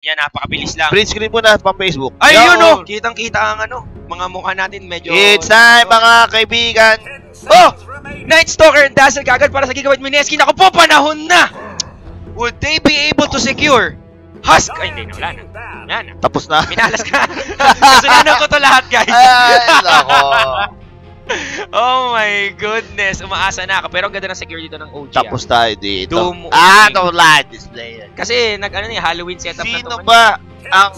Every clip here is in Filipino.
Yan, napakabilis lang. Print screen mo na pa Facebook. Ay, yun o! Kitang-kita ang mga mukha natin medyo... It's time, mga kaibigan. Oh! Night Stalker and Dazzle kagad para sa Gigabyte Mineski. Naku po, panahon na! Would they be able to secure? Husk! Ay, hindi na, wala na. Yan na. Tapos na. Minalas ka. Kasalanan ko to lahat, guys. Ay, nako. Oh my goodness. Umaasa na ako. Pero ang ganda ng security dito ng OG. Tapos tayo dito. Doom don't like this player. kasi Halloween setup na to. Sino ba ang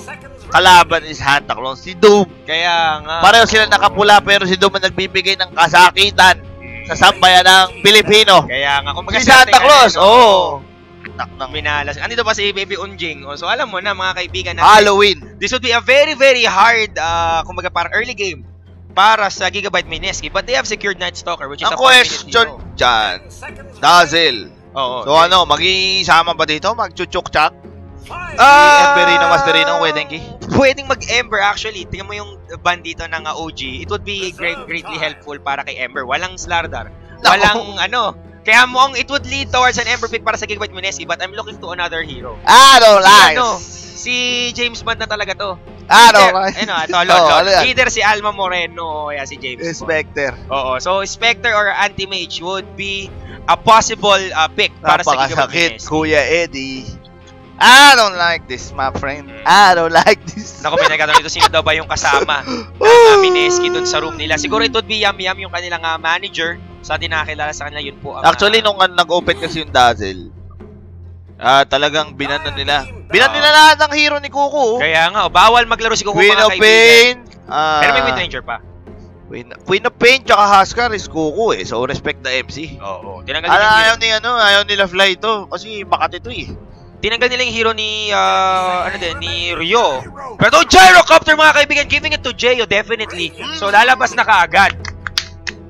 kalaban ni Santa Claus? Si Doom. Kaya nga. Pareho sila nakapula pero si Doom ang nagbibigay ng kasakitan sa sambayan ng Pilipino. Kaya nga. Kung Si Santa Claus, oo. Minalas. Andito pa si Baby Unjing. So alam mo na mga kaibigan natin. Halloween. This would be a very very hard kumbaga parang early game para sa Gigabyte Mineski, but they have secured Night Stalker, which is ang a 5-minute question hero. dyan, Dazzle. Oo. So ano, mag-isama ba dito? Mag-chuchuk-chak? Emberino, Masterino, wedding key? Pwedeng mag-Ember actually. Tingnan mo yung band dito ng OG. It would be greatly helpful para kay Ember. Walang Slardar. Walang Kaya mukhang it would lead towards an Ember pick para sa Gigabyte Mineski, but I'm looking to another hero. Don't like. Si James Bond na talaga to. Don't like. Either si Alma Moreno o si James Spectre. Oo. So, Spectre or Anti-Mage would be a possible pick para sa Gigabyte Mineski. Kuya Eddie. I don't like this, my friend. I don't like this. Naku, pinagkataon dito, sino daw ba yung kasama ng Mineski dun sa room nila? Siguro it would be Yum Yum, yung kanilang manager. Sa atin nakakilala sa kanila, yun po. Actually, nung nag-open kasi yung Dazzle, talagang binan nila. Binan nila lahat ng hero ni Kuku. Kaya nga, bawal maglaro si Kuku, Queen mga of Pain. Pero may Wind Ranger pa. Queen of Pain tsaka Huskar is Kuku eh. So, respect the MC. Oo. Ayaw nila Fly to. Kasi bakat ito eh. Tinanggal nila yung hero ni, ni Ryo. Pero Gyrocopter, mga kaibigan, giving it to Jeyo, definitely. So, lalabas na kaagad.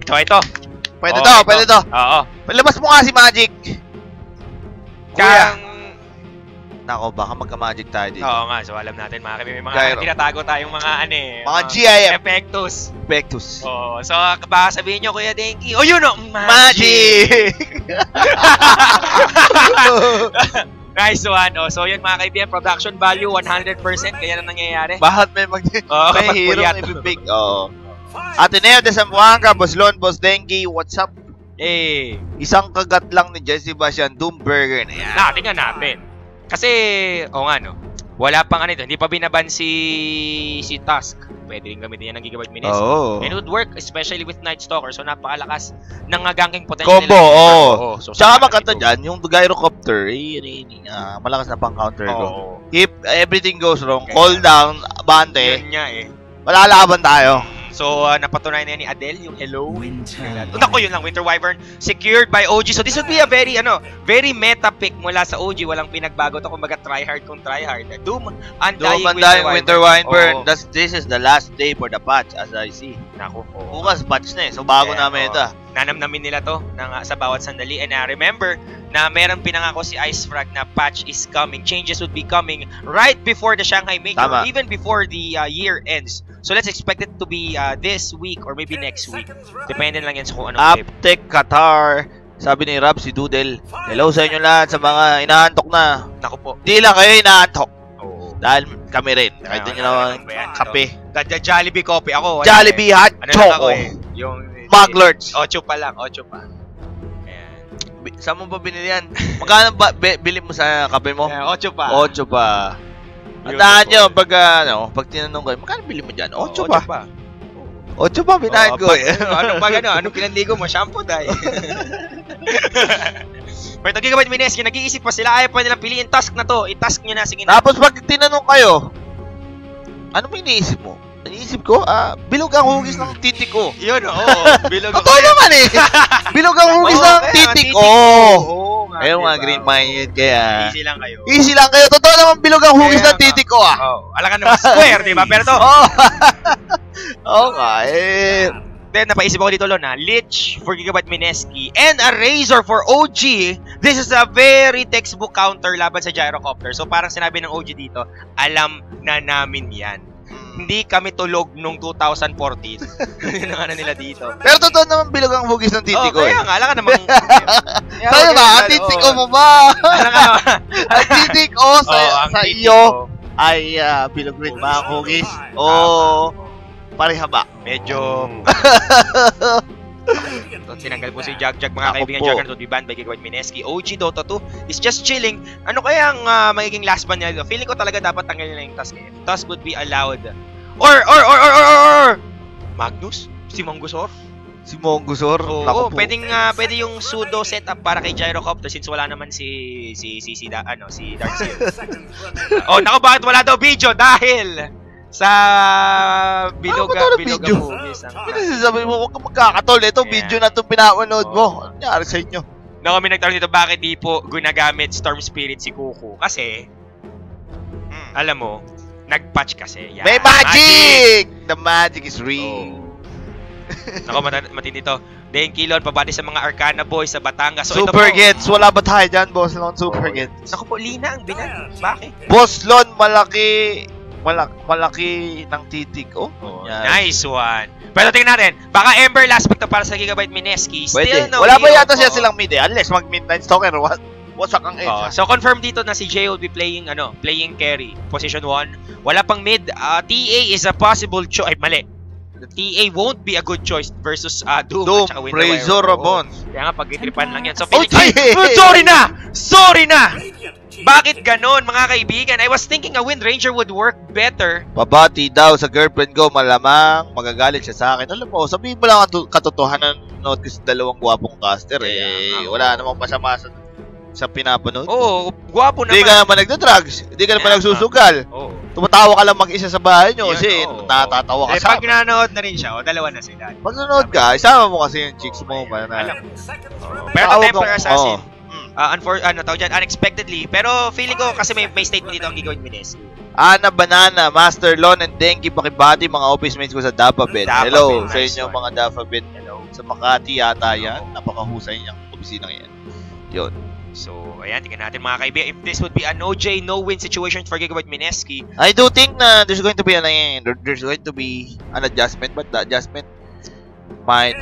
Ito. Pwede to. Oo. Palabas mo nga si Magic. Nako, baka magka-magic tayo dito. Oo nga, so alam natin mga kaibigan, may mga tinatago tayong mga mga GIF. Epectus. Oo, so baka sabihin nyo, Kuya Denki, yun o, Magic! Nice one. So yun mga kaibigan, production value 100%, kaya na nangyayari. Bakit may hero i-pick? Ateneo de Zamboanga, Boss Lon, Boss Denki, what's up? Isang kagat lang ni Jesse Sebastian Doomburger na yan. Tingnan natin. Kasi, wala pang hindi pa binaban si Tusk. Pwede rin gamitin yan ng Gigabyte Mineski. And it would work, especially with Night Stalker. So, napakalakas ng ganking potential combo, nila. So, tsaka magkanta dyan, yung Gyrocopter, malakas na pang counter go. If everything goes wrong, call down, bante, yun nga malalaban tayo. So, napatunayan na yan ni Adele, yung hello. Naku, yun lang, Winter Wyvern, secured by OG. So, this would be a very, very meta pick mula sa OG. Walang pinagbago to, kumbaga try-hard kung try-hard. Doom, Undying Winter Wyvern. This is the last day for the patch, as I see. Naku, bukas patch na so bago namin ito. Nanamnamin nila to sa bawat sandali. And remember, na meron pinangako si Ice Frag na patch is coming. Changes would be coming right before the Shanghai Major, or even before the year ends. So let's expect it to be this week or maybe next week. Depende lang yan sa kung anong Uptech Qatar. Sabi ni Rob, si Doodle. Hello sa inyo lahat, sa mga inaantok na. Naku po. Di lang kayo inaantok. Dahil kami rin. Kahit din nyo naman kape. Jollibee coffee. Ako. Jollibee hot choco. Yung Muglords. 8 pa lang. 8 pa. Saan mo ba binili yan? Magkano ba bili mo sa kape mo? 8 pa. 8 pa. Tandaan nyo, pag tinanong kayo, magkano bili mo dyan? 8 pa. 8 pa, binahin ko eh. Anong pinanligo mo? Shampoo dahil. Pero Gigabyte Mineski, nag-iisip pa sila, ayaw pa nilang piliin task na to. I-task nyo na, sige na. Tapos pag tinanong kayo, ano mo iniisip mo? Iniisip ko, bilog ang hugis ng titik ko. Yun, bilog. Totoo naman eh. Bilog ang hugis ng titik ko. Ayun mga green minded, kaya easy lang kayo. Easy lang kayo. Totoo naman bilog ang hugis ng titik ko Alam ka naman square, di ba? Pero to. Then, napaisip ako dito, Lon, Lich for Gigabyte Mineski and a Razor for OG. This is a very textbook counter laban sa Gyrocopter. So, parang sinabi ng OG dito, alam na namin yan. Hindi kami tulog nung 2014. Yun ang nila dito. Pero totoo naman bilog ang hugis ng titik ko. Kaya nga, alam ka naman. Tayo ba? Ang titik ko mo ba? Ang titik ko sa iyo. ay bilog rin mga kugis. O parehaba. Medyo... Tinanggal po si Jagjag mga kaibigan. Juggernaut would be banned by Gigabyte Mineski. OG Dota 2 is just chilling. Ano kaya ang magiging last ban niya? Feeling ko talaga dapat tanggalin na yung Tusk. Tusk would be allowed. Or Magnus? Si Mongosor? Si Mongosor? Oo, pwede yung pseudo setup para kay Gyrocopter since wala naman si Darkseer. Oh, naku, bakit wala daw video? Dahil sa bilog ang movies. Ano sasabihin mo, huwag kang magkakatol. Ito, video na itong pinapanood mo. Ano nangyari sa inyo? Na kami nagtanong dito, bakit di po ginagamit Storm Spirit si Kuku? Kasi, alam mo, nag-patch kasi. May magic! The magic is real. Naku, matindi to. Denki Lon, pabati sa mga Arcana boys sa Batangas. So, Super Gets, wala ba tayo dyan, Boss Lon? Super Gets. Naku po, Lina ang binan. Bakit? Boss Lon, malaki ng titik. Nice one. Pero tingnan natin, baka Ember last pick to para sa Gigabyte Mineski. Pwede. Wala ba yata siya silang mid unless mag-midnight stalker. Wasak ang edge. So confirm dito na si Jay will be playing carry. Position 1. Wala pang mid. TA is a possible choice. Ay, mali. TA won't be a good choice versus Doom at saka Razor Ramon. Kaya nga pag-itripan lang yan. So sorry na! Bakit ganon mga kaibigan? I was thinking a Wind Ranger would work better. Pabati daw sa girlfriend ko, malamang magagalit siya sa akin. Alam mo, sabihin mo lang ang katotohanan. Note kasi dalawang gwapong caster wala namang masama sa pinapanood. Oo, gwapo naman. Hindi ka naman nagda-drugs. Hindi ka naman nagsusugal. Tumatawa ka lang mag-isa sa bahay nyo kasi natatawa ka sa pag nanood na rin siya, dalawa na sila. Pag nanood ka, isama mo kasi yung chicks mo. Alam. Pero Templar Assassin, unexpectedly. Pero feeling ko kasi may statement dito ang Gigabyte Mineski. Ana Banana, Master Lon and Denki, pakibati mga office mates ko sa Dapabet. Hello sa inyo mga Dapabet. Sa Makati yata yan. Napakahusay niyang opisinang yan. Yun. So, ayan, tingnan natin mga kaibigan. If this would be a no-J, no-win situation for Gigabyte Mineski. I do think na there's going to be an adjustment, but the adjustment might,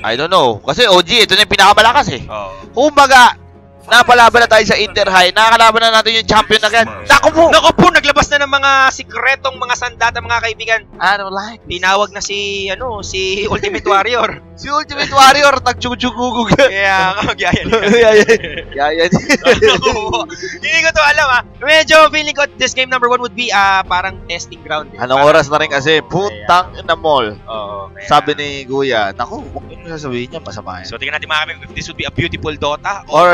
I don't know. Kasi OG, ito na yung pinakamalakas eh. Kumbaga, napalaban na tayo sa Inter High. Nakakalaban na natin yung champion agad. Naku po, naglabas na ng mga sikretong mga sandata mga kaibigan. I don't like this. Tinawag na si Ultimate Warrior. Si Ultimate Warrior, nagchugugugug. Kaya nga, magyaya Yaya Hindi ko to alam Medyo feeling ko this game number 1 would be parang testing ground. Anong oras na rin kasi? Putang na mall. Sabi ni Guya, naku, huwag nyo sasabihin niya, masama yan. So tingnan natin mga kaibigan if this would be a beautiful Dota or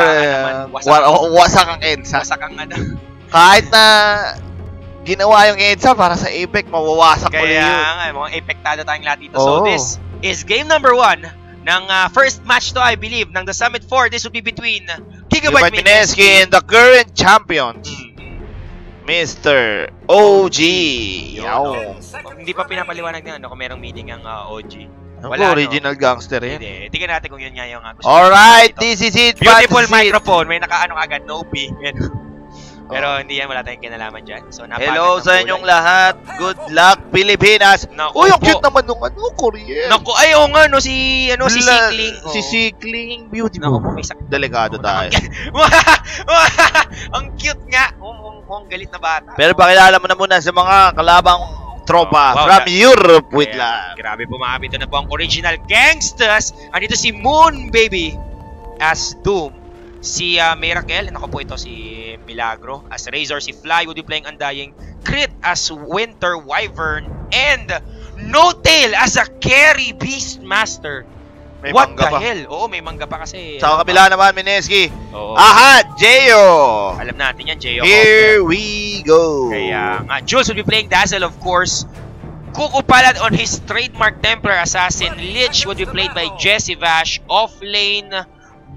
wasak ang EDSA. Kahit na ginawa yung EDSA para sa Apex, mawawasak ulit yun. Kaya nga, mga Apex-tado tayong lahat dito. So this is game number 1 ng first match to, I believe, ng The Summit 4. This would be between Gigabyte Mineski and the current champions, Mr. OG. Hindi pa pinapaliwanag na kung merong meaning ang OG. Wala, original gangster yan. Hindi. Tingnan natin kung yun nga yung gusto. Alright, this is it. Beautiful microphone. May nakaano agad, no B. Pero hindi yan, wala tayong kinalaman dyan. So, hello sa inyong lahat. Good luck, Pilipinas. Uy, ang cute naman nung Korean. Naku, ay, oo nga, si Sikling. Si Sikling, beautiful. Delikado tayo. Ang cute nga. Ang galit na bata. Pero pakilala mo na muna sa mga kalabang tropa from Europe with love. Grabe po mga ito na po ang original gangsters. Andito si Moon Baby as Doom. Si Miracle, ako po ito si Milagro. As Razor, si Fly would be playing Undying. Crit as Winter Wyvern. And No-Tail as a carry Beastmaster. May What mangga the pa. hell? Oo, may mangga pa kasi. Sa kabila naman, Mineski. Aha, Jeyo! Alam natin yan, Jeyo. Here we go. Kaya nga, Jules will be playing Dazzle, of course. Kuku Palad on his trademark Templar Assassin. Lich would be played by Jesse Vash. Off-lane,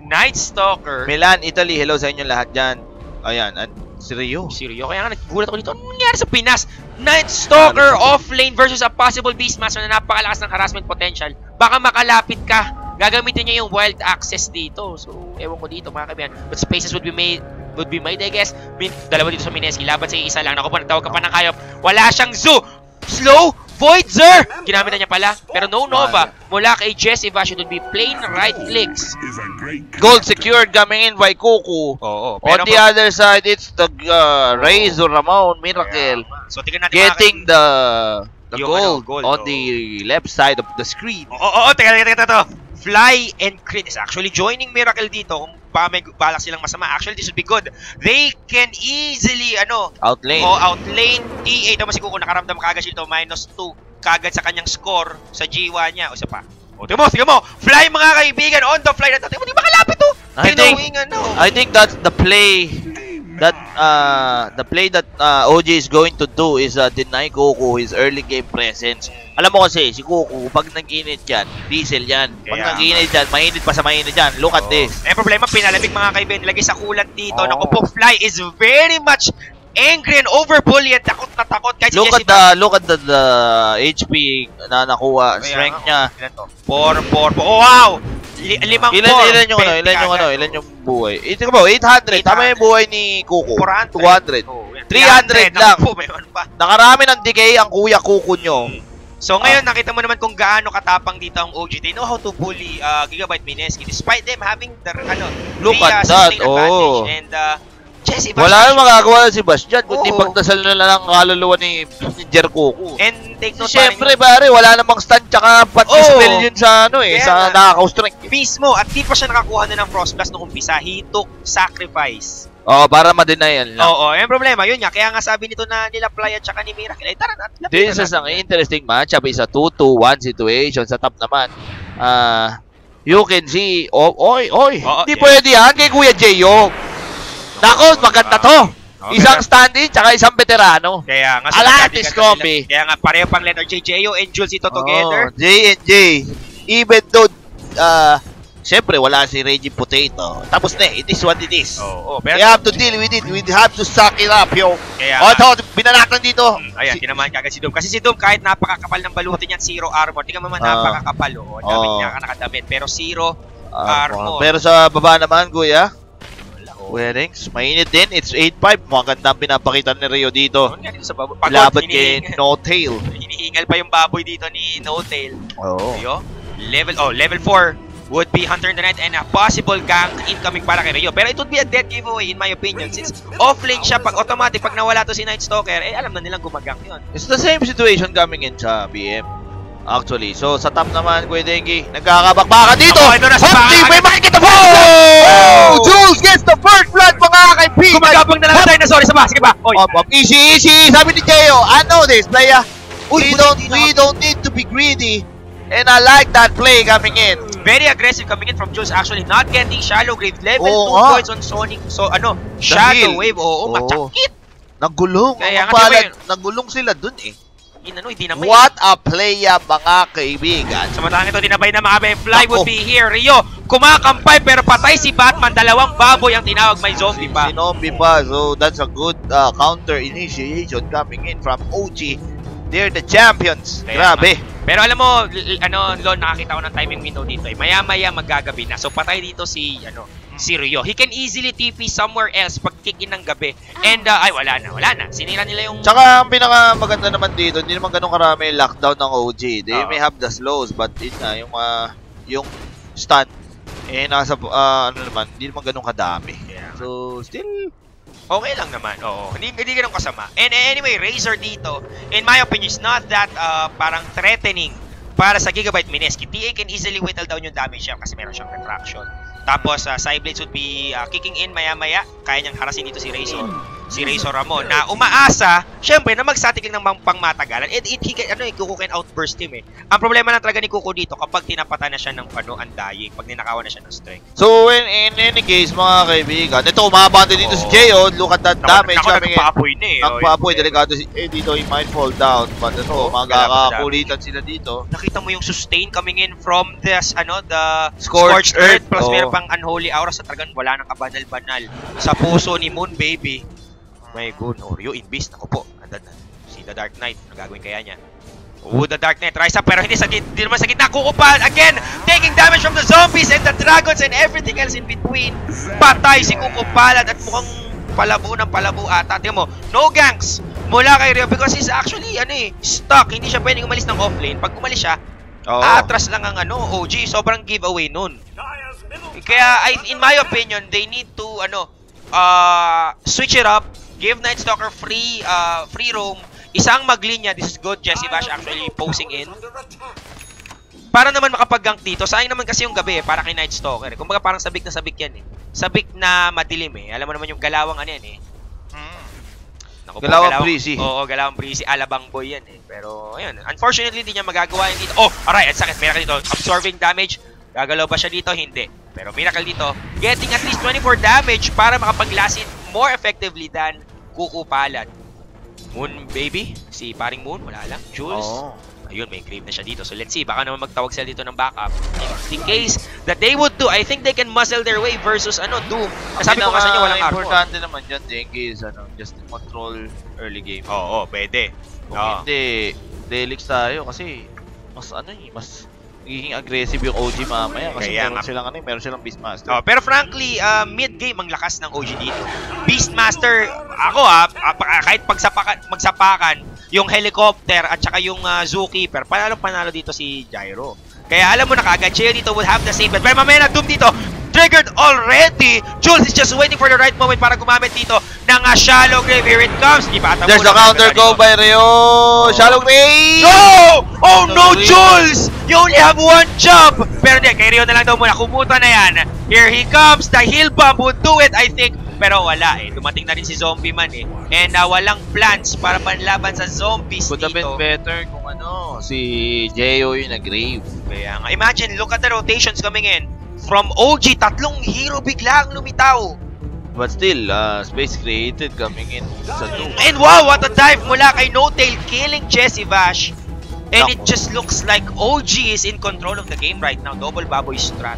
Night Stalker. Milan, Italy. Hello sa inyong lahat dyan. Ayan, si Rio. Kaya nga, nagulat ako dito. Ano nangyari sa Pinas? Night Stalker off-lane versus a possible Beastmaster na napakalakas ng harassment potential. Baka makalapit ka. Gagamitin niya yung wild access dito. So, ewan ko dito mga kaibigan. But spaces would be made, I guess. Dalawa dito sa Mineski. Laban sa isa lang. Ako pa, nagtawag ka pa ng kayop. Wala siyang zoo. Slow? Voidzer! Ginamit na niya pala. Pero no Nova. Mula kay Jess Evasion would be plain right clicks. Gold secured coming in by Kuku. Oo. On the other side, it's the Razor Ramon Miracle. So, tingnan natin getting the gold on oh. the left side of the screen. Oo, teka to. Fly and Crit is actually joining Miracle dito. Kung pa may balak silang masama, actually this would be good. They can easily outlane. Outlane TA. Tama si Kuko, nakaramdam kagad siya ito, -2 kagad sa kanyang score sa G1 niya. O isa pa. O tingnan mo, Fly mga kaibigan, on the fly na ito. Tingnan mo, di ba kalapit to? I think that's the play that OG is going to do is deny Kuku his early game presence. Alam mo kasi, si Kuku, pag nag-init yan, diesel yan. Pag nag-init yan, mainit pa sa mainit yan. Look at this. Problema, pinalamig mga kaibigan. Nilagay sa kulat dito. Naku po, Fly is very much angry and overbully at takot na takot. Kahit look at the HP na nakuha. Strength niya. 4. Oh, wow! 5 Ilan yung buhay? Ito ba, 800. Tama yung buhay ni Kuku. 200. 300 lang. Nakarami ng decay ang kuya Kuku nyo. So ngayon, nakita mo naman kung gaano katapang dito ang OG. They know how to bully Gigabyte Mineski despite them having the look at that. And Jesse wala nang magagawa si Bastian kundi pagdasal na lang ang kaluluwa ni Jer Kuku. And take note, siyempre pare, wala namang stand tsaka pat-spell yun sa sa nakaka-strength. Mismo, at di pa siya nakakuha na ng Frost Blast nung umpisa. He took sacrifice. Para ma-denial lang. Yung problema, yun nga. Kaya nga sabi nito na nila Fly at saka ni Miracle. Tara na. This is an interesting matchup. It's a 2-2-1 situation. Sa top naman, you can see, hindi pwede yan kay Kuya J.O. Nako, maganda to. Isang stand-in, tsaka isang veterano. Kaya nga, Alatis Combi. Kaya nga, pareho pang Leonard J.O. and Jules ito together. J and J. Even though, siyempre, wala si Reggie Potato. Tapos na, it is what it is. We have to deal with it. We have to suck it up, yo. Ito, binalatan dito. Ayan, tinamaan kagad si Doom. Kasi si Doom, kahit napakakapal ng balutin yan, 0 armor. Tingnan mo man, napakakapal. Damit niya, nakadamit. Pero 0 armor. Pero sa baba naman, kuya, Weddings, mainit din. It's 8-5. Magandang pinapakita ni Rio dito. Laban kay No Tail. Hinihingal pa yung baboy dito ni No Tail. Level 4 would be Hunter in the Night and a possible gank incoming para kay Rio. Pero it would be a dead giveaway in my opinion. Since offlane siya, pag automatic, pag nawala to si Night Stalker, alam na nilang gumagank yun. It's the same situation coming in sa BM. Actually, so sa top naman, Kuya Dengi, nagkakabakbakan dito! Ito na sa baka! May makikita po! Jules gets the first blood, mga kaibigan! Gumagabang na lang tayo na sorry sa ba? Sige ba? Easy! Sabi ni Jeo, I know this, playa. We don't need to be greedy. And I like that play coming in. Very aggressive coming in from Jules, actually not getting Shallow Grave. Level 2 points on Sonic. So, Shadow Wave. Matsakit! Nagulong. Nagulong sila dun What a play, mga kaibigan. Samantalang ito, dinabay na mga Fly would be here. Rio, kumakampay pero patay si Batman. Dalawang baboy ang tinawag, may zombie pa. Zombie pa, so that's a good counter initiation coming in from OG. They're the champions. Grabe. Pero alam mo, Lon, nakakita ko ng timing window dito. Maya-maya maggagabi na. So patay dito si Rio. He can easily TP somewhere else pag kick in ng gabi. And, wala na. Sinira nila yung... Tsaka, ang pinakamaganda naman dito, hindi naman ganun karami lockdown ng OG. They may have the slows, but yung stun, nasa, hindi naman ganun kadami. So, still... Okay lang naman, Hindi ganun kasama. And anyway, Razor dito, in my opinion, is not that parang threatening para sa Gigabyte Mineski. TA can easily whittle down yung damage niya kasi meron siyang retraction. Tapos, Cyblades would be kicking in maya-maya. Kaya niyang harasin dito si Razor. Si Razor Ramon na umaasa, syempre, na mag-static lang ng pangmatagalan. Kuko can outburst him Ang problema lang talaga ni Kuko dito kapag tinapatan na siya ng undying, pag ninakawan na siya ng strength. So, in any case, mga kaibigan, ito, umabante dito si J.O. Look at that damage coming in. Nagpaapoy, delikado dito, he might fall down. But ito, magkakakulitan sila dito. Nakita mo yung sustain coming in from this, the Scorched Earth. Plus, meron pang Unholy Aura sa talagang wala nang kabanal-banal. Sa puso ni Moon Baby. My good, Rio in beast. Ako po, si The Dark Knight. Ang gagawin kaya niya? The Dark Knight rise up pero hindi naman sa gitna. Kukupan again, taking damage from the zombies and the dragons and everything else in between. Patay si Kukupalan at mukhang palabo ata. Tingnan mo, no ganks mula kay Rio because he's actually stuck. Hindi siya pwedeng umalis ng offlane. Pag umalis siya, atras lang ang OG. Sobrang giveaway nun. Kaya in my opinion, they need to switch it up. Give Night Stalker free roam. Isang maglinya. This is good. Jesse Bash actually posing in. Para naman makapag-gank dito. Sayang naman kasi yung gabi para kay Night Stalker. Kumbaga parang sabik na sabik yan Sabik na madilim Alam mo naman yung galawang yan Naku, galawang breezy. Oo, galawang breezy. Alabang boy yan Pero ayun. Unfortunately, hindi niya magagawa yan dito. Oh, alright. At sakit. Miracle dito. Absorbing damage. Gagalaw ba siya dito? Hindi. Pero Miracle dito. Getting at least 24 damage para makapag-last it more effectively than Kukupalat. Moon baby? Si paring Moon? Wala lang. Jules? Ayun, may grave na siya dito. So let's see. Baka naman magtawag sila dito ng backup. In case that they would do, I think they can muscle their way versus Doom. Nasabi ko nga sa inyo, walang armor. Importante naman dyan, Dengue, is just control early game. Oo, pwede. Kung hindi, Delix tayo kasi mas magiging aggressive yung OG mamaya kasi meron silang Beastmaster. Pero frankly, mid-game ang lakas ng OG dito. Beastmaster, ako kahit magsapakan, yung helicopter at saka yung Zookeeper, panalo dito si Gyro. Kaya alam mo na kaagad, Cheo dito would have the same bet. Pero mamaya na Doom dito, triggered already. Jules is just waiting for the right moment para gumamit dito ng shallow grave. Here it comes. There's a counter go by Rio. Shallow grave. No! Oh no, Jules! You only have one jump. Pero hindi, kay Rio na lang daw muna. Kumuta na yan. Here he comes. The heal bomb would do it, I think. Pero wala Dumating na rin si Zombie Man And walang plans para panlaban sa zombies dito. Could have been better kung si Jeo yung nag-grave. Kaya nga, imagine, look at the rotations coming in. From OG, tatlong hero biglang lumitaw. But still, space created coming in sa Doom. And wow, what a dive mula kay No-Tail, killing Jesse Bash. And it just looks like OG is in control of the game right now. Double baboy strat.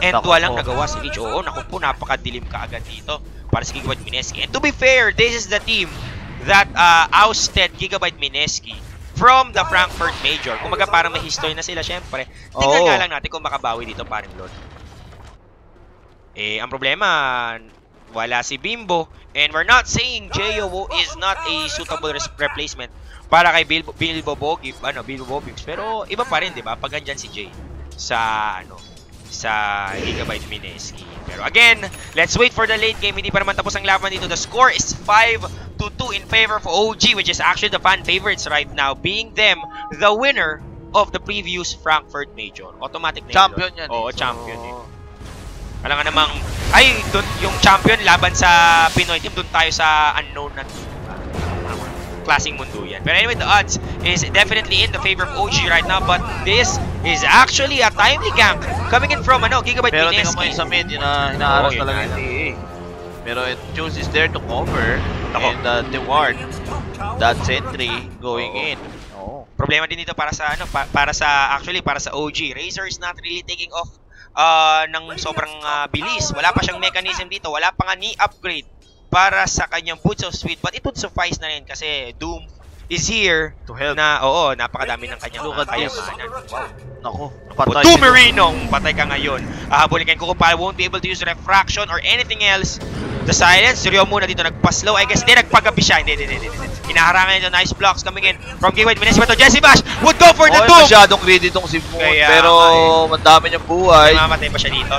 And walang nagawa si Rich. Oo, naku po, napakadilim kaagad dito para sa Gigabyte Mineski. And to be fair, this is the team that ousted Gigabyte Mineski from the Frankfurt Major. Kumaga parang may history na sila, syempre. Tingnan nga lang natin kung makabawi dito, paring Lord. Ang problema, wala si Bimbo. And we're not saying Jeo is not a suitable replacement para kay Bilbo Bogibs. Pero iba pa rin, di ba? Pag andyan si Jay sa Gigabyte Mineski. Pero again, let's wait for the late game. Hindi pa naman tapos ang laban dito. The score is 5-2 in favor of OG, which is actually the fan favorites right now, being them the winner of the previous Frankfurt Major. Automatic na champion yan. Oo, champion Alam nga namang, yung champion laban sa Pinoy team, doon tayo sa unknown na klaseng mundo yan. Pero anyway, the odds is definitely in the favor of OG right now, but this is actually a timely gank coming in from Gigabyte Pero Mineski. Pero tingnan mo yung sa mid, inaaras talaga yung TA. Pero Jules is there to cover and the ward that sentry going in. Problema din dito para sa para sa OG. Razor is not really taking off ng sobrang bilis. Wala pa siyang mechanism dito, wala pa nga ni upgrade para sa kanyang Boots of Speed, but it would suffice na rin kasi Doom is here to help. Napakadami ng kanyang kayamanan. Wow. Naku, napatay. Tumerino, patay ka ngayon. Hahabulin kay Kukupal, won't be able to use refraction or anything else. The silence, Rio muna dito nagpa-slow. I guess hindi nagpagabi siya. Hindi. Hinaharangan nito, nice blocks coming in from Gigabyte Mineski. But Jesse Bash would go for the Doom. Masyadong greedy itong si Moon. Pero madami niyang buhay. Mamatay pa siya dito.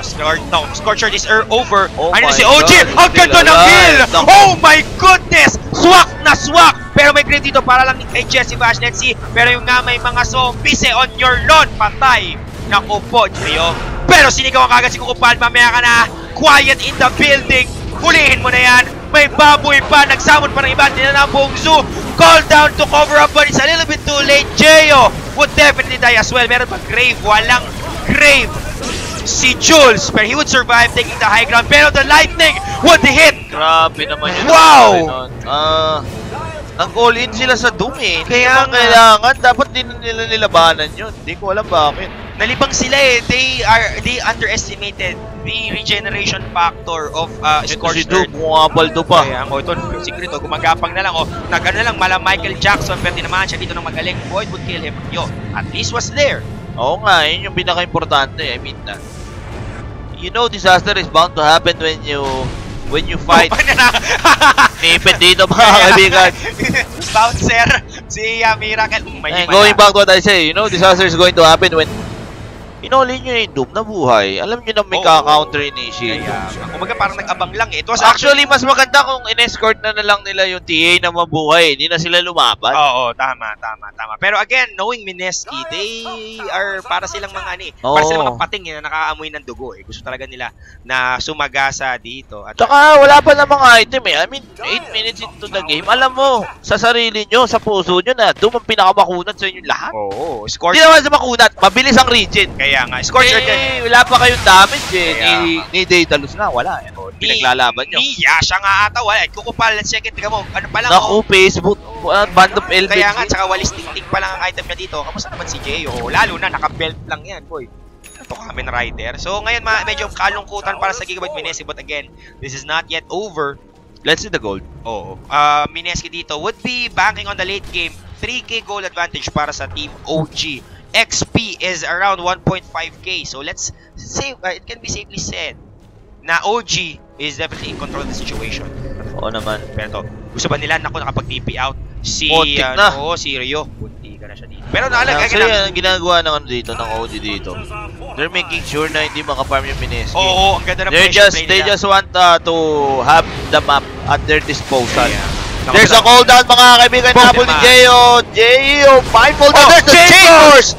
Scorcher is over. Ano si OG? Ang ganda ng kill! Oh my goodness! Swak na swak! Pero may grave dito para lang kay Jesse Bash. Let's see. Pero yung nga may mga zombies on your lawn. Patay. Naku po, Rio. Pero sinigaw ang kagad si Kukupal. Mamaya ka na. Quiet in the building. Hulihin mo na yan. May baboy pa. Nagsamon pa ng iba. Tinanang buong zoo. Call down to cover up, but it's a little bit too late. Jeo would definitely die as well. Meron pa grave. Walang grave si Jules. Pero he would survive taking the high ground. Pero the lightning would hit. Grabe naman yun. Wow! Nag-all in sila sa Doom Kaya kailangan. Dapat din nila nilabanan yun. Hindi ko alam bakit. Nalibang sila They underestimated the regeneration factor of Scorched Earth. Bumapaldo pa. Kaya ito, secret gumagapang na lang nag-ano lang, mala Michael Jackson, pero tinamahan siya dito ng magaling. Void would kill him. At least was there. Oo nga, yun yung pinaka-importante. I mean, you know disaster is bound to happen when you when you fight. Nipit dito mga kaibigan. Bouncer, si Miracle. Going back to what I say, you know, disaster is going to happen when inolin nyo yung Doom na buhay. Alam nyo na may counter initiate. Kumaga parang nag-abang lang eh. It was actually mas maganda kung in-escort na lang nila yung TA na mabuhay. Hindi na sila lumaban. Oo, tama. Pero again, knowing Mineski, they are para silang mga para silang mga pating na nakaamoy ng dugo eh. Gusto talaga nila na sumagasa dito. At tsaka wala pa na mga item eh. I mean, 8 minutes into the game. Alam mo, sa sarili nyo, sa puso nyo na Doom ang pinakamakunat sa inyong lahat. Oo. Scorch. Hindi naman sa makunat. Mabilis ang regen. Kaya nga. Scorcher din. Wala pa kayong damage eh. Ni Daedalus nga, wala. Pinaglalaban nyo. Ni Yasha nga ata, wala. Kukupal, let's check it. Tignan mo, ano pa lang. Naku, Facebook, band of LBG. Kaya nga, tsaka walis ting-ting pa lang ang item niya dito. Kamusta naman si Jeyo? Lalo na, naka-belt lang yan, boy. Ito Kamen Rider. So, ngayon, medyo kalungkutan para sa Gigabyte Mineski. But again, this is not yet over. Let's see the gold. Oo. Mineski dito would be banking on the late game. 3K gold advantage para sa Team OG. XP is around 1.5k. So let's say it can be safely said na OG is definitely in control of the situation. Oo naman. Pero to, gusto ba nila nakapag-TP out si si Ryo? Punti ka na siya dito. Pero naalala actually, ang ginagawa ng dito ng OG dito. They're making sure na hindi maka-farm yung Mineski. Oo, ang ganda ng pressure play nila. They just want to have the map at their disposal. There's a cooldown mga kaibigan na habol ni Jeyo. Jeyo, mindful na there's the Chambers!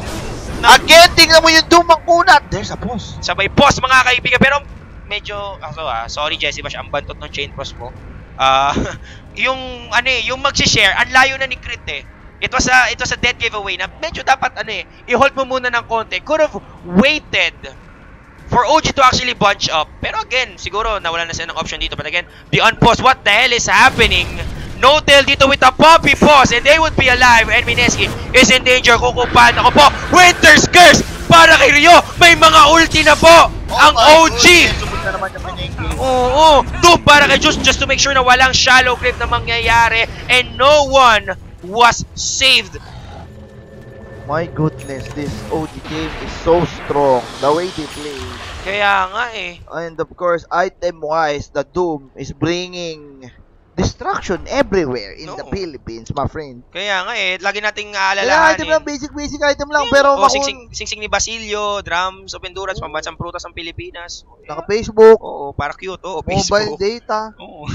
Again, tingnan mo yung Doom ang kunat. There's a pause. Sabay pause mga kaibigan. Pero medyo, sorry Jesse Bash, ang bantot ng chain cross mo. Yung mag-share, ang layo na ni Crit eh. It was a dead giveaway na medyo dapat i-hold mo muna ng konti. Could have waited for OG to actually bunch up. Pero again, siguro nawala na sila ng option dito. But again, the unpause, what the hell is happening? No-tail dito with a poppy pause and they would be alive and Mineski is in danger. Kukupan ako po. Winter's Curse para kay Ryo. May mga ulti na po ang OG. Oo. Doom para kay Juice just to make sure na walang shallow grip na mangyayari and no one was saved. My goodness, this OG game is so strong. The way they play. Kaya nga eh. And of course, item-wise, the Doom is bringing destruction everywhere in the Philippines, my friend. Kaya nga eh, lagi nating aalalahanin. Item lang, basic item lang, pero sing ni Basilio, drums of endurance, pambansang prutas ng Pilipinas. Naka-Facebook. Oo, para cute. Oo, Facebook. Mobile data. Oo.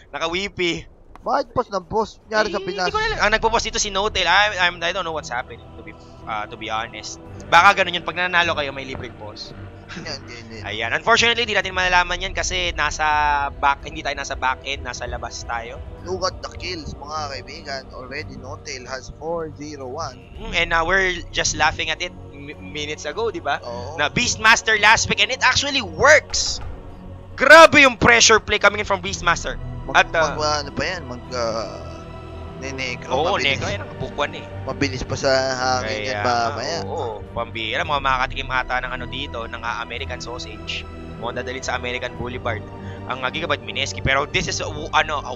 Naka-Wipi. Bakit post ng post? Nangyari sa Pinas. Ang nagpo-post dito si Notel. I don't know what's happening, to be honest. Baka ganun yun, pag nanalo kayo, may libreng post. Ayan. Unfortunately, di natin malalaman yan kasi hindi tayo nasa back end, nasa labas tayo. Look at the kills, mga kaibigan. Already, Notel has 401. And we're just laughing at it minutes ago, di ba? Na Beastmaster last pick and it actually works. Grabe yung pressure play coming in from Beastmaster. Ano pa yan? Nenegro. Oo, Negro. Yan ang kabukwan eh. Mabilis pa sa hangin yan mamaya. Oo, pambira. Mga makakatikim ata ng dito, ng American sausage. Mga dadalhin sa American Boulevard. Ang Gigabyte Mineski. Pero this is a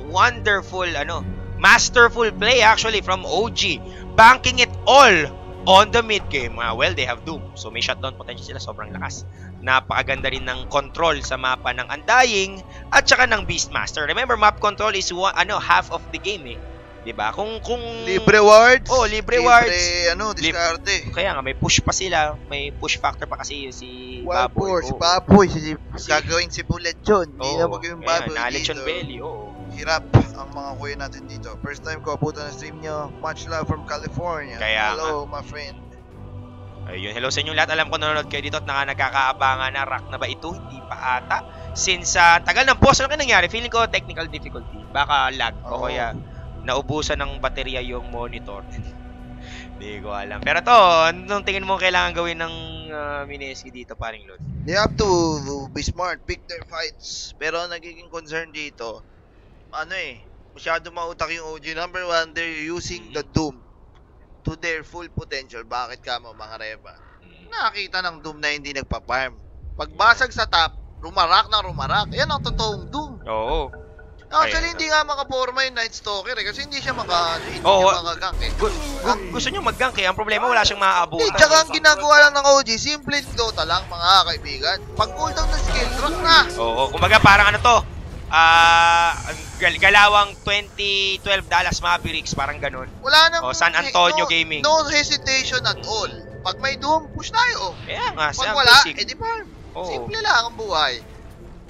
wonderful, masterful play actually from OG. Banking it all on the mid game. Well, they have Doom. So may shutdown potential sila. Sobrang lakas. Napakaganda rin ng control sa mapa ng Undying at saka ng Beastmaster. Remember, map control is half of the game eh. Diba? Kung libre wards. Libre wards. Diskarte. Kaya nga may push pa sila, may push factor pa kasi si Baboy. Si Baboy, gagawing si Bullet John. Hindi na magiging Baboy dito. Belly, hirap ang mga kuya natin dito. First time ko abutan ng stream nyo. Much love from California. Hello, my friend. Ayun, hello sa inyo lahat. Alam ko nanonood kayo dito at nagkakaabangan na rock na ba ito? Hindi pa ata. Since tagal ng pause, ano nangyari? Feeling ko technical difficulty. Baka lag o kaya naubusan ng baterya yung monitor. Hindi ko alam. Pero to, anong tingin mo kailangan gawin ng Mineski dito, paring Lord? They have to be smart, pick their fights. Pero nagiging concern dito, masyado mautak yung OG. Number one, they're using the Doom to their full potential. Bakit ka mo, mga Reba? Nakakita ng Doom na hindi nagpa-farm. Pagbasag sa top, rumarak. Yan ang totoong Doom. Oo. Actually, hindi nga makaporma yung Night Stalker kasi hindi siya makagank eh. Gusto nyo mag-gank eh. Ang problema, wala siyang maaabutan. Tsaka ang ginagawa lang ng OG, simple Dota lang mga kaibigan. Pag cooldown ng skill, rock na. Kumbaga parang galawang 2012 Dallas Mavericks, parang ganun. Wala nang San Antonio Gaming. No hesitation at all. Pag may Doom, push tayo. Kaya nga, pag wala, edi farm. Simple lang ang buhay.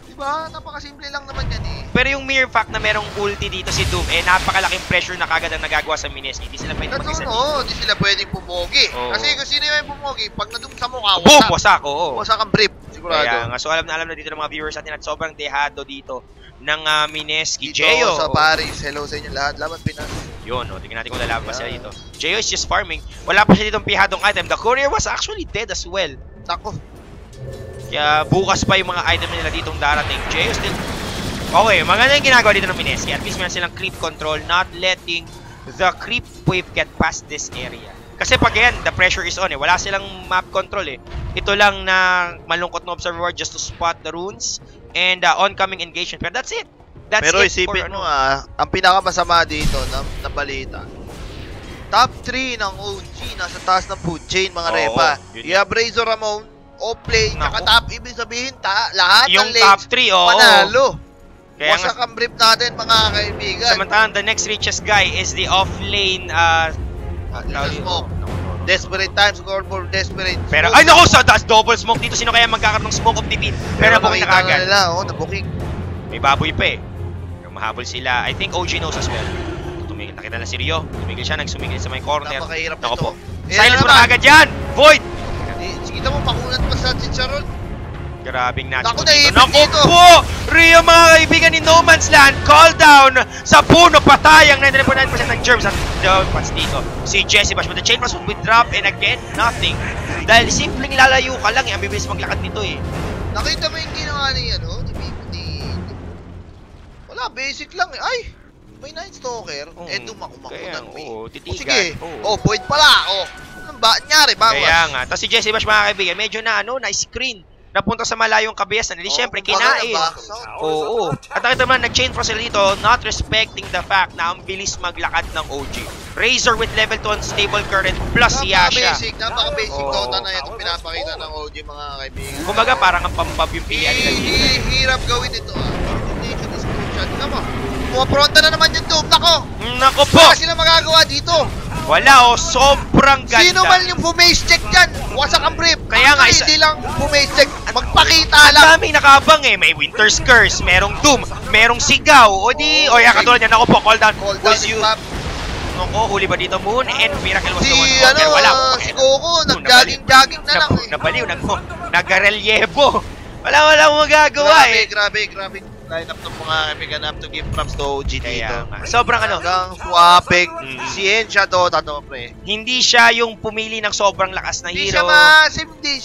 Diba? Napakasimple lang naman yan eh. Pero yung mere fact na merong ulti dito si Doom, napakalaking pressure na kagad ang nagagawa sa Mineski. Hindi sila pwedeng mag-isa dito. Hindi sila pwedeng pumogi. Kasi kung sino yung pumogi, pag na-doom sa mukha, boom! Wasak, oo. Wasak ang brief, sigurado. Kaya nga, so alam na dito ng mga viewers natin at sobrang dehado dito ng Mineski. Jeyo! Sa Paris, hello sa inyo lahat. Laban Pinas. Yun, tingnan natin kung lalaban pa sila dito. Jeyo is just farming. Wala pa siya ditong pihadong item. The courier was actually dead as well. Nako. Kaya bukas pa yung mga item nila ditong darating. Jeyo still... Okay, maganda yung ginagawa dito ng Mineski. At least meron silang creep control, not letting the creep wave get past this area. Kasi pag yan, the pressure is on eh. Wala silang map control eh. Ito lang na malungkot na observer just to spot the runes and oncoming engagement. Pero that's it. Pero isipin mo ang pinakamasama dito na balita. Top 3 ng OG nasa taas ng food chain mga repa. You have Razor Ramon, Oplay, tsaka top. Ibig sabihin lahat yung ng lanes top 3, panalo. Kaya wasak ang brief natin mga kaibigan. Samantalang the next richest guy is the off-lane smoke. Desperate times call for desperate smoke. Pero ay naku, sa double smoke dito. Sino kaya magkakaroon ng smoke of defeat? Pero nabuking na kagad. Nabuking. May baboy pa eh. Pero mahabol sila. I think OG knows as well. Tumigil, nakita na si Rio. Tumigil siya, nagsumigil sa may corner. Napakahirap Naku ito. po. Silence mo na kagad yan! Void! Kita mo, pakunat pa sa Chicharon. Grabing natch Naku, dito. naipit dito. Po! Rio mga kaibigan ni No Man's Land. Call down sa puno. Patay ang 99.9% ng germs at Jones dito. Si Jesse Bash. But the chain was with drop and again, nothing. Dahil simpleng lalayo ka lang eh. Ang bibilis maglakad nito eh. Nakita mo yung ginawa ni wala, basic lang eh. Ay! May Night Stalker. Dumakumakot ng may. Titigan. Sige. Void pala. Anong ba? Nyari, bawas. Kaya nga. Tapos si Jesse Bash mga kaibigan, medyo na-screen. Napunta sa malayong kabiyasan. Hindi syempre, kinain. At nakita naman, nag-chain frost sila dito, not respecting the fact na ang bilis maglakad ng OG. Razor with level 2 unstable current plus Yasha. Napaka-basic Dota na itong pinapakita ng OG mga kaibigan. Kumbaga, parang ang pampab yung pilihan nila dito. Hirap gawin ito. Coordination is crucial. Tignan mo. Pumapronta na naman yung Doom. Nako po! Wala sila magagawa dito. Wala sobrang ganda. Sino man yung bumaze check dyan? Wasak ang brief. Kaya nga, hindi lang bumaze check. Magpakita lang. Ang daming nakabang eh. May Winter's Curse, merong Doom, merong Sigaw. Yan, katulad yan. Ako po, call down. Nako, huli ba dito Moon? And Miracle was the one. Pero wala. Si Goku, nag-jogging na lang eh. Nabaliw, nag-relievo. Wala magagawa eh. Grabe. Line up ng mga kaibigan, have to give props to OG dito. Sobrang hanggang swapping. Siyensya Dota to, pre. Hindi siya yung pumili ng sobrang lakas na hero. Hindi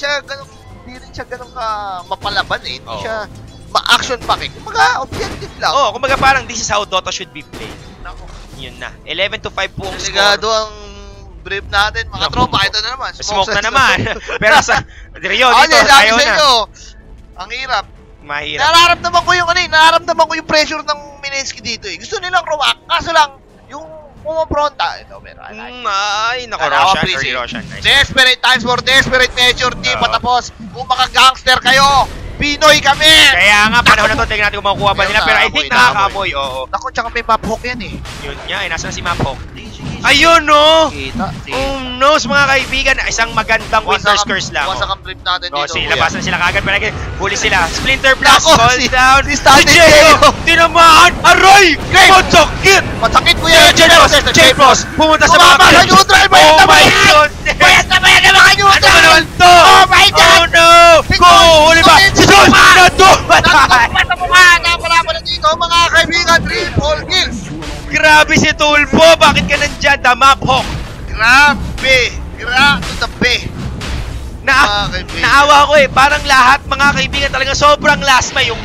rin siya ganun ka mapalaban eh. Hindi siya ma-action packing. Kumbaga, objective lang. Kumbaga parang this is how Dota should be played. Nako. Yun na. 11-5 po ang score. Delikado ang brief natin. Mga tropa, ito na naman. Smoke na naman. Pero sa Rio dito, ayaw na. Ang hirap. Mahirap. Nararamdaman ko yung pressure ng Mineski dito eh. Gusto nilang rumak. Kaso lang, yung pumapronta. Ito, pero ay, naku, Roshan. Nice. Desperate times for desperate measure. Di patapos. Kung maka-gangster kayo, Pinoy kami! Kaya nga, panahon na to, tingnan natin kung makukuha ba nila. Pero I think nakakamoy, Naku, tsaka may map hook yan eh. Yun nga, nasa na si map hook. Ayun, no! Kita. No, mga kaibigan, isang magandang Winter's Curse lang. Wasak ang brief natin dito. Labasan sila kagad, pero huli sila. Splinter Blast, call down. Si Jeyo! Tinamaan! Aray! Matsakit! Matsakit ko yan! J-Plus! Pumunta sa mga sa neutral! Bayad na mga neutral! Ano ba naman to? Oh my God! Oh no! Huli ba? Si Jones! Natupatay! Napala na dito mga kaibigan! Triple kills! Grabe si Tulpo! Bakit ka nandyan? The map hook! Grabe to the bay! Naawa ko eh. Parang lahat mga kaibigan talaga sobrang last may yung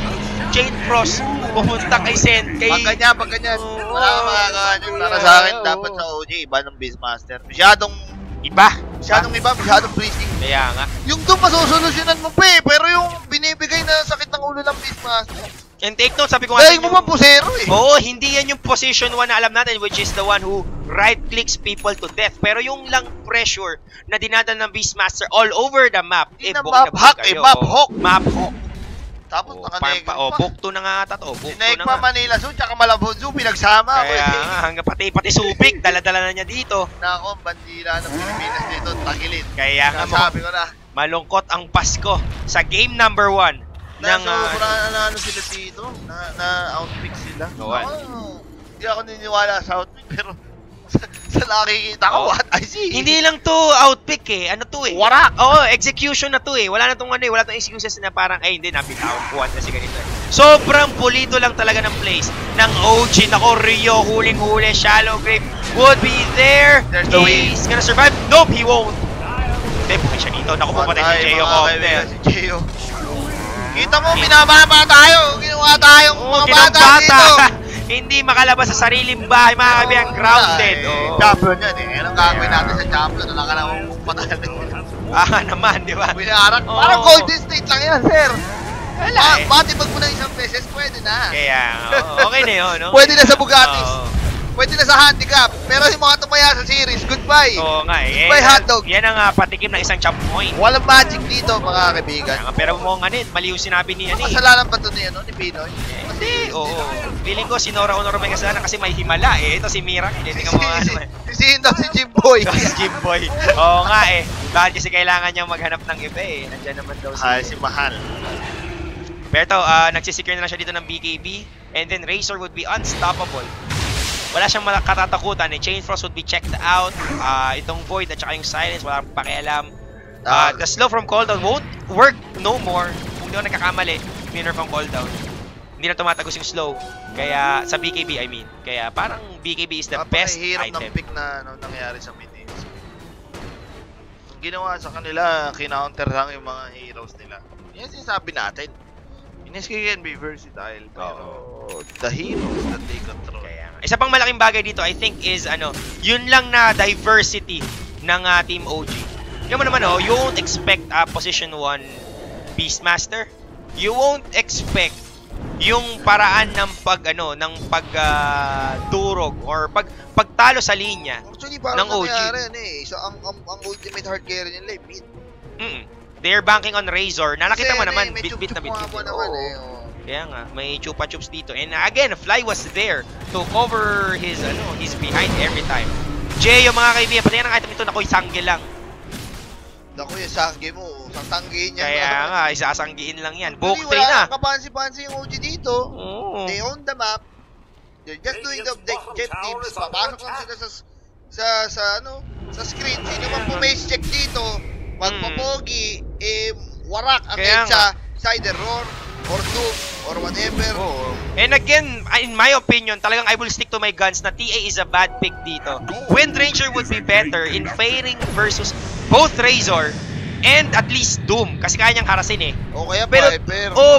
Jade Frost pumunta kay Sen. Pag ganyan. Wala kang magagawa nyo. Para sa akin, dapat sa OG, iba ng Beastmaster. Masyadong iba, masyadong breaching. Kaya nga. Yung doon masusolusyonan mo pa eh. Pero yung binibigay na sakit ng ulo ng Beastmaster. And take note, sabi ko nga mo man pusero eh. Hindi yan yung position 1 na alam natin, which is the one who right-clicks people to death. Pero yung lang pressure na dinadala ng Beastmaster all over the map. Map hook. Map hook. Tapos naka-negative pa. Book 2 na nga ata to. Book 2 Sinaik na pa nga. Manila Zoo, tsaka Malabon Zoo, pinagsama ako Kaya nga, hanggang pati Subic, dala-dala na niya dito. Nako, bandila ng Pilipinas dito, tagilid. Kaya nga sabi ko na. Malungkot ang Pasko sa game number 1. Sobrang sila dito, na outpick sila. Hindi ako niniwala sa outpick, pero sa nakikita ko, what I see. Hindi lang to outpick ano to Warak! Oo, execution na to Wala na tong wala tong excuses na parang, hindi, nabitawan ko kasi ganito Sobrang pulido lang talaga ng plays ng OG. Nako, Rio, huling-huli, shallow grave would be there. There's the way. He's gonna survive. Nope, he won't. Hindi, bukay siya dito. Naku, pumatay si Jeyo ko. Si Jeyo. Kita mo, binababa tayo. Ginawa tayong mga bata dito. Hindi makalabas sa sariling bahay, mga kaibigan, grounded. Champion yan Anong gagawin natin sa champion? Wala ka lang patayan. Naman, di ba? Binaharap. Parang Golden State lang yan, sir. Wala Matibag mo na isang beses, pwede na. Kaya, okay na yun, no? Pwede na sa Bugattis. Pwede na sa handicap. Pero yung mga tumaya sa series, goodbye. Oo nga Goodbye, hotdog. Yan ang patikim ng isang champ point. Walang magic dito, mga kaibigan. Pero mo nga mali yung sinabi niya Kasalanan ba ito niya, ni Pinoy? Hindi, oo. Feeling ko, si Nora Honor may kasalanan kasi may himala Ito si Miracle. Si Jimboy. Si Jimboy. Oo nga Bakit kasi kailangan niyang maghanap ng iba Nandiyan naman daw si Mahal. Pero ito, nagsisecure na lang siya dito ng BKB. And then Razor would be unstoppable. Wala siyang katatakutan Chain Frost would be checked out. Itong Void at saka yung Silence, wala kang pakialam. The slow from cooldown won't work no more. Kung di ako nagkakamali, winner from cooldown. Hindi na tumatagos yung slow. Kaya, sa BKB, I mean. Kaya, parang BKB is the best item. Napakahirap ng pick na nangyari sa mid-ins. Ang ginawa sa kanila, kinounter lang yung mga heroes nila. Yan sinasabi natin. Ineski can be versatile, pero the heroes that they control. Kaya, isa pang malaking bagay dito, I think, is, yun lang na diversity ng Team OG. Yung mo naman, you won't expect position 1 Beastmaster. You won't expect yung paraan ng durog or pagtalo sa linya. Actually, ng parang OG. nangyari So, ang ultimate hard carry nila mid. They're banking on Razor. Nakita mo naman, bit na bit. Kaya nga, may chupa-chups dito. And again, Fly was there to cover his behind every time. Jay, yung mga kaibigan, pati ang item ito, naku, isangge lang. Naku, yung sangge mo, sasanggiin niya. Kaya nga, isasanggiin lang yan. Book 3 na. Wala kapansi-pansi yung OG dito. They own the map. They're just doing the objectives. Papasok lang sila sa screen. Sino man po may check dito, magpopogi, warak ang EDSA, either Roar, or Doom, or whatever. And again, in my opinion, talagang I will stick to my guns na TA is a bad pick dito. Wind Ranger would be better in fairing versus both Razor and at least Doom. Kasi kaya niyang harasin O kaya Viper.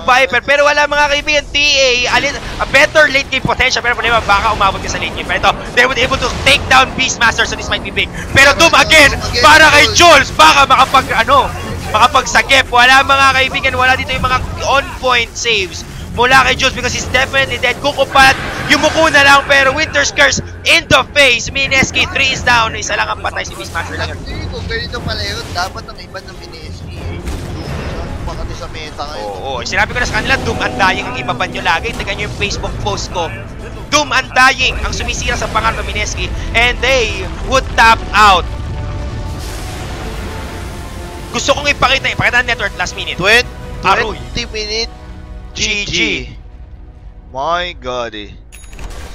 Viper. Pero wala mga kaibigan, TA, a better late game potential. Pero problema, baka umabot ka sa late game. Pero ito, they would able to take down Beastmaster, so this might be big. Pero Doom again, para kay Jules, baka makapagsagip. Wala mga kaibigan, wala dito yung mga on-point saves mula kay Jules because he's definitely dead. Kukupat, yumuko na lang, pero Winter's Curse in the face. Mineski, 3 is down. Isa lang ang patay, si Beastmaster lang. Kung ganito pala yun, dapat ang iba ng Mineski. Makati sa meta ngayon. Sinabi ko na sa kanila, Doom Undying ang ibaban nyo lagi. Tignan nyo yung Facebook post ko. Doom Undying ang sumisira sa pangalan ng Mineski, and they would tap out. Gusto kong ipakita ang network last minute. 20 minute GG. My God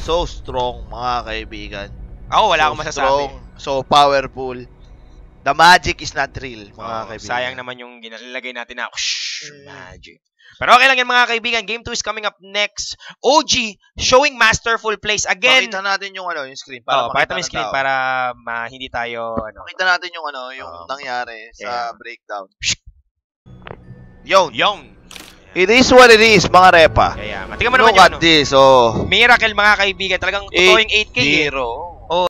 So strong, mga kaibigan. Wala akong masasabi. So powerful. The magic is not real, mga kaibigan. Sayang naman yung ginalagay natin na magic. Pero okay lang yan, mga kaibigan. Game 2 is coming up next. OG showing masterful plays again. Pakita natin yung yung screen pakita mo yung screen para hindi tayo Pakita natin yung yung nangyari sa breakdown. Yon. It is what it is, mga repa. Kaya, tingnan mo naman Look at this, Miracle, mga kaibigan. Talagang totoo yung 8K. 8-0.